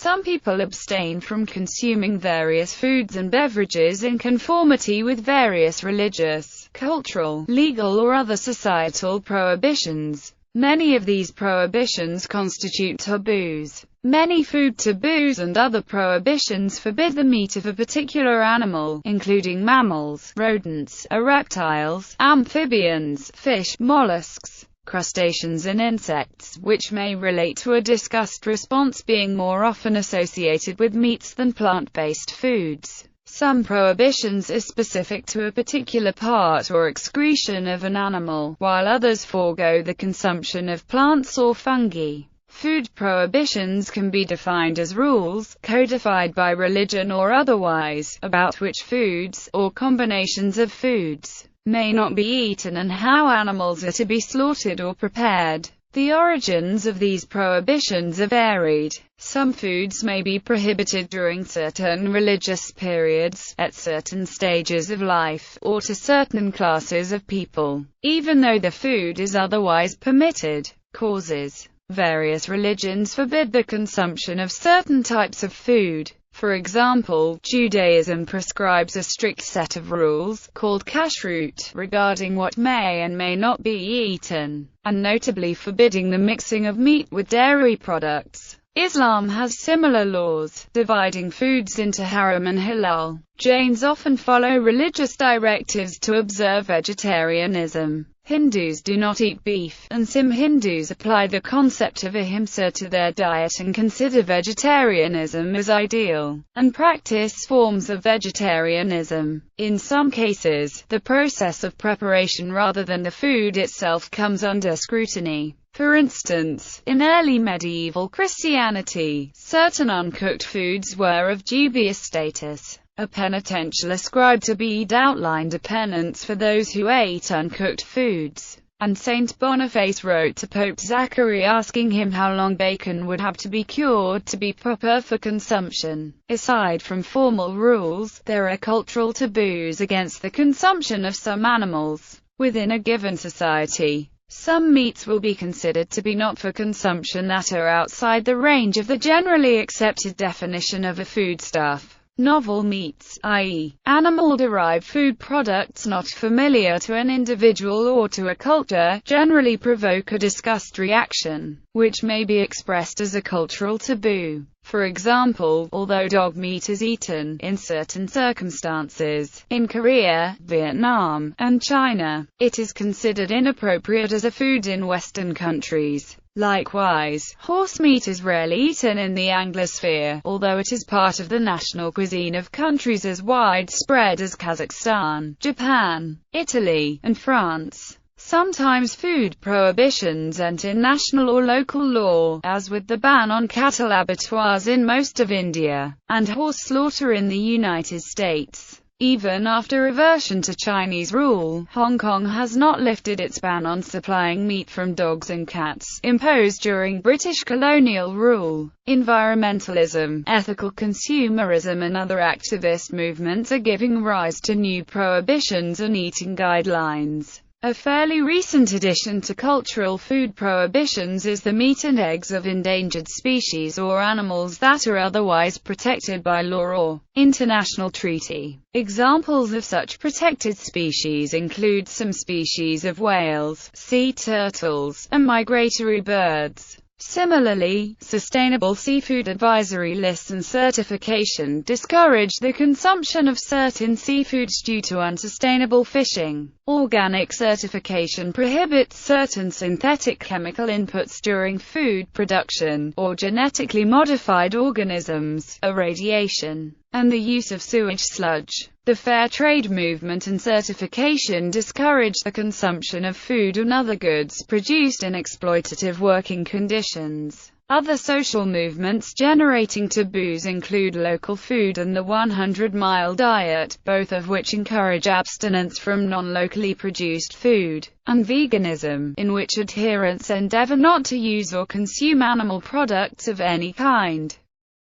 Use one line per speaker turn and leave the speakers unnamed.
Some people abstain from consuming various foods and beverages in conformity with various religious, cultural, legal or other societal prohibitions. Many of these prohibitions constitute taboos. Many food taboos and other prohibitions forbid the meat of a particular animal, including mammals, rodents, reptiles, amphibians, fish, mollusks, crustaceans and insects, which may relate to a disgust response being more often associated with meats than plant-based foods. Some prohibitions are specific to a particular part or excretion of an animal, while others forego the consumption of plants or fungi. Food prohibitions can be defined as rules, codified by religion or otherwise, about which foods, or combinations of foods, may not be eaten and how animals are to be slaughtered or prepared. The origins of these prohibitions are varied. Some foods may be prohibited during certain religious periods, at certain stages of life, or to certain classes of people, even though the food is otherwise permitted. Causes: various religions forbid the consumption of certain types of food. For example, Judaism prescribes a strict set of rules, called kashrut, regarding what may and may not be eaten, and notably forbidding the mixing of meat with dairy products. Islam has similar laws, dividing foods into haram and halal. Jains often follow religious directives to observe vegetarianism. Hindus do not eat beef, and some Hindus apply the concept of ahimsa to their diet and consider vegetarianism as ideal, and practice forms of vegetarianism. In some cases, the process of preparation rather than the food itself comes under scrutiny. For instance, in early medieval Christianity, certain uncooked foods were of dubious status. A penitential ascribed to Bede outlined a penance for those who ate uncooked foods, and Saint Boniface wrote to Pope Zachary asking him how long bacon would have to be cured to be proper for consumption. Aside from formal rules, there are cultural taboos against the consumption of some animals. Within a given society, some meats will be considered to be not for consumption that are outside the range of the generally accepted definition of a foodstuff. Novel meats, i.e., animal-derived food products not familiar to an individual or to a culture, generally provoke a disgust reaction, which may be expressed as a cultural taboo. For example, although dog meat is eaten, in certain circumstances, in Korea, Vietnam, and China, it is considered inappropriate as a food in Western countries. Likewise, horse meat is rarely eaten in the Anglosphere, although it is part of the national cuisine of countries as widespread as Kazakhstan, Japan, Italy, and France. Sometimes food prohibitions enter national or local law, as with the ban on cattle abattoirs in most of India, and horse slaughter in the United States. Even after reversion to Chinese rule, Hong Kong has not lifted its ban on supplying meat from dogs and cats, imposed during British colonial rule. Environmentalism, ethical consumerism and other activist movements are giving rise to new prohibitions and eating guidelines. A fairly recent addition to cultural food prohibitions is the meat and eggs of endangered species or animals that are otherwise protected by law or international treaty. Examples of such protected species include some species of whales, sea turtles, and migratory birds. Similarly, sustainable seafood advisory lists and certification discourage the consumption of certain seafoods due to unsustainable fishing. Organic certification prohibits certain synthetic chemical inputs during food production, or genetically modified organisms, irradiation, and the use of sewage sludge. The fair trade movement and certification discourage the consumption of food and other goods produced in exploitative working conditions. Other social movements generating taboos include local food and the 100-mile diet, both of which encourage abstinence from non-locally produced food, and veganism, in which adherents endeavor not to use or consume animal products of any kind.